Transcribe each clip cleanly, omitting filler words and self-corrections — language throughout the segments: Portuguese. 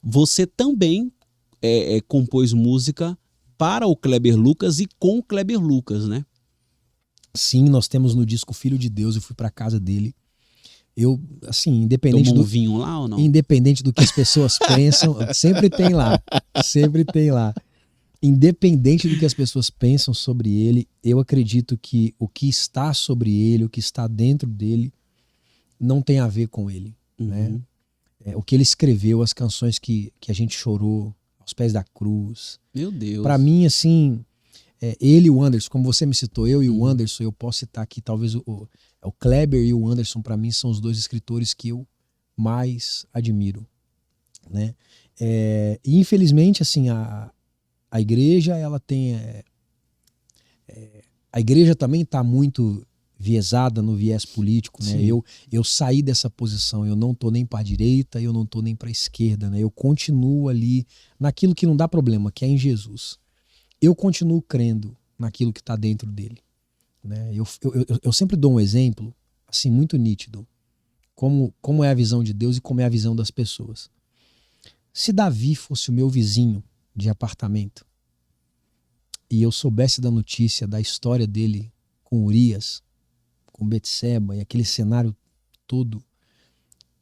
você também compôs música para o Kleber Lucas e com o Kleber Lucas, né? Sim, nós temos no disco Filho de Deus, eu fui pra casa dele. Eu, assim, Tomou um vinho lá ou não? Independente do que as pessoas pensam, sempre tem lá. Sempre tem lá. Independente do que as pessoas pensam sobre ele, eu acredito que o que está sobre ele, o que está dentro dele, não tem a ver com ele. Né? O que ele escreveu, as canções que a gente chorou, aos pés da cruz. Meu Deus. Pra mim, assim, ele e o Anderson, como você me citou, eu e o Anderson, eu posso citar aqui, talvez o Kleber e o Anderson, pra mim, são os dois escritores que eu mais admiro. Né? E infelizmente, assim, a igreja, ela tem... a igreja também está muito viesada no viés político, né? Eu saí dessa posição, eu não tô nem para a direita, eu não tô nem para a esquerda, né? Eu continuo ali naquilo que não dá problema, que é em Jesus. Eu continuo crendo naquilo que está dentro dele, né? Eu sempre dou um exemplo, assim, muito nítido, como é a visão de Deus e como é a visão das pessoas. Se Davi fosse o meu vizinho de apartamento e eu soubesse da notícia da história dele com Urias, com Betseba e aquele cenário todo,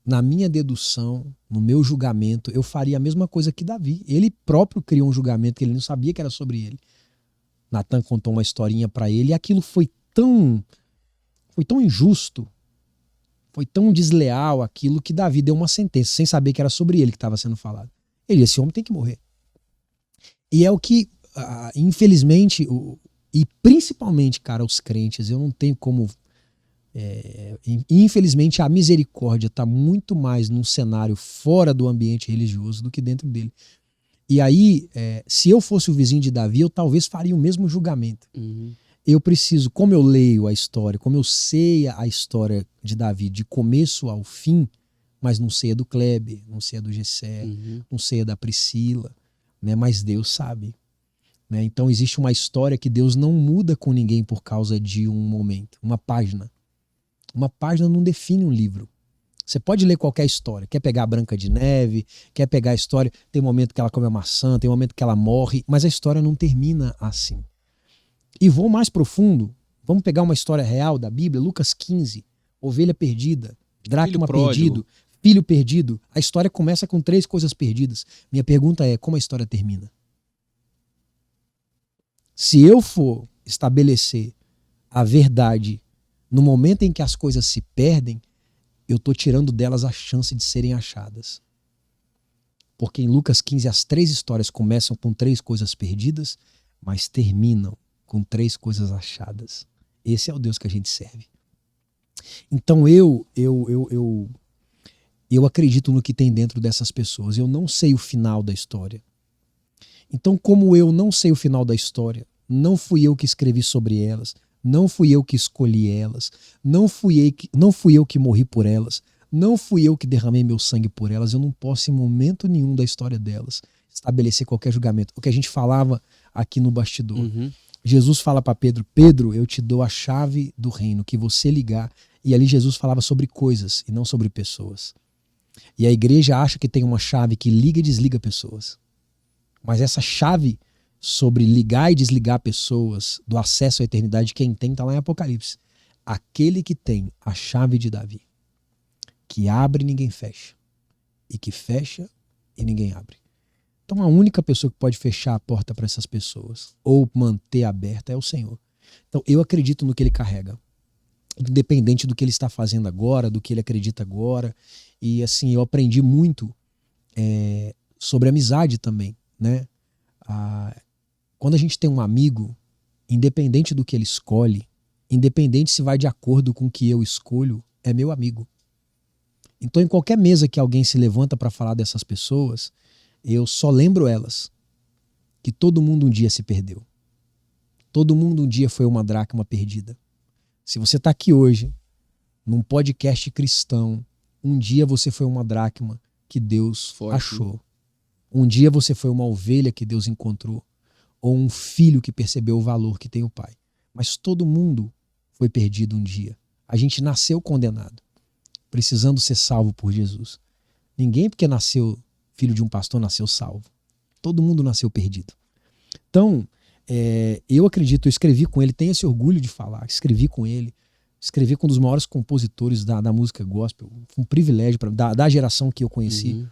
na minha dedução, no meu julgamento, eu faria a mesma coisa que Davi. Ele próprio criou um julgamento que ele não sabia que era sobre ele. Natan contou uma historinha para ele e aquilo foi tão injusto, foi tão desleal aquilo que Davi deu uma sentença, sem saber que era sobre ele que estava sendo falado. Ele, esse homem tem que morrer. E é o que, infelizmente, e principalmente, cara, os crentes, eu não tenho como... infelizmente, a misericórdia está muito mais num cenário fora do ambiente religioso do que dentro dele. E aí, se eu fosse o vizinho de Davi, eu talvez faria o mesmo julgamento. Eu preciso, como eu leio a história, como eu sei a história de Davi de começo ao fim, mas não sei a do Kleber, não sei a do Gessé, não sei a da Priscila, né? Mas Deus sabe. Né? Então existe uma história que Deus não muda com ninguém por causa de um momento, uma página. Uma página não define um livro. Você pode ler qualquer história. Quer pegar a Branca de Neve, quer pegar a história, tem um momento que ela come a maçã, tem um momento que ela morre, mas a história não termina assim. E vou mais profundo, vamos pegar uma história real da Bíblia, Lucas 15, ovelha perdida, dracma perdido, filho perdido. A história começa com 3 coisas perdidas. Minha pergunta é, como a história termina? Se eu for estabelecer a verdade no momento em que as coisas se perdem, eu estou tirando delas a chance de serem achadas. Porque em Lucas 15 as 3 histórias começam com 3 coisas perdidas, mas terminam com 3 coisas achadas. Esse é o Deus que a gente serve. Então eu acredito no que tem dentro dessas pessoas. Eu não sei o final da história. Então, como eu não sei o final da história, não fui eu que escrevi sobre elas, não fui eu que escolhi elas, não fui eu que morri por elas, não fui eu que derramei meu sangue por elas, eu não posso em momento nenhum da história delas estabelecer qualquer julgamento. O que a gente falava aqui no bastidor. Jesus fala para Pedro, Pedro, eu te dou a chave do reino, que você ligar. E ali Jesus falava sobre coisas e não sobre pessoas. E a igreja acha que tem uma chave que liga e desliga pessoas. Mas essa chave sobre ligar e desligar pessoas do acesso à eternidade, quem tem está lá em Apocalipse. Aquele que tem a chave de Davi, que abre e ninguém fecha, e que fecha e ninguém abre. Então a única pessoa que pode fechar a porta para essas pessoas ou manter aberta é o Senhor. Então eu acredito no que ele carrega, independente do que ele está fazendo agora, do que ele acredita agora. E assim, eu aprendi muito sobre amizade também, né? Quando a gente tem um amigo, independente do que ele escolhe, independente se vai de acordo com o que eu escolho, é meu amigo. Então em qualquer mesa que alguém se levanta para falar dessas pessoas, eu só lembro elas, que todo mundo um dia se perdeu. Todo mundo um dia foi uma dracma perdida. Se você está aqui hoje, num podcast cristão, um dia você foi uma dracma que Deus achou. Um dia você foi uma ovelha que Deus encontrou. Ou um filho que percebeu o valor que tem o pai. Mas todo mundo foi perdido um dia. A gente nasceu condenado, precisando ser salvo por Jesus. Ninguém porque nasceu filho de um pastor nasceu salvo. Todo mundo nasceu perdido. Então, eu acredito, eu escrevi com ele, tenho esse orgulho de falar, escrevi com ele, escrevi com um dos maiores compositores da música gospel, foi um privilégio da geração que eu conheci.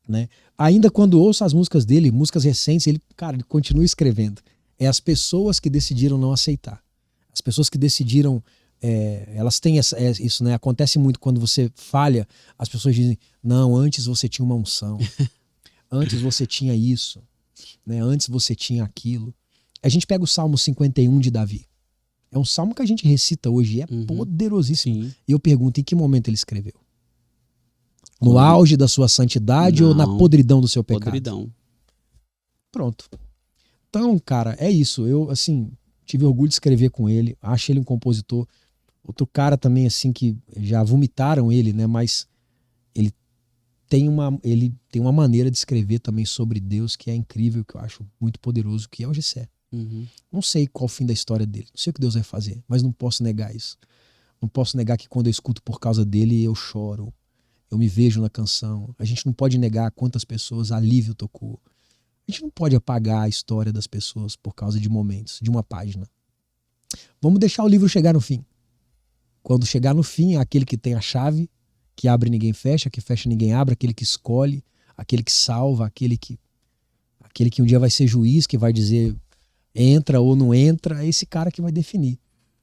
Né? Ainda quando ouço as músicas dele, músicas recentes, ele continua escrevendo. É as pessoas que decidiram não aceitar. As pessoas que decidiram, elas têm isso, né? Acontece muito quando você falha, as pessoas dizem, não, antes você tinha uma unção, antes você tinha isso, né? Antes você tinha aquilo. A gente pega o Salmo 51 de Davi. É um salmo que a gente recita hoje, é poderosíssimo. Sim. E eu pergunto, em que momento ele escreveu? No auge da sua santidade ou na podridão do seu pecado? Podridão. Pronto. Então, cara, é isso. Eu, assim, tive orgulho de escrever com ele. Acho ele um compositor. Outro cara também, assim, que já vomitaram ele, né? Mas ele tem uma maneira de escrever também sobre Deus que é incrível, que eu acho muito poderoso, que é o Gessé. Não sei qual o fim da história dele. Não sei o que Deus vai fazer, mas não posso negar isso. Não posso negar que quando eu escuto por causa dele, eu choro. Eu me vejo na canção. A gente não pode negar quantas pessoas alívio tocou. A gente não pode apagar a história das pessoas por causa de momentos, de uma página. Vamos deixar o livro chegar no fim. Quando chegar no fim, é aquele que tem a chave, que abre e ninguém fecha, que fecha e ninguém abre, aquele que escolhe, aquele que salva, aquele que um dia vai ser juiz, que vai dizer entra ou não entra, é esse cara que vai definir.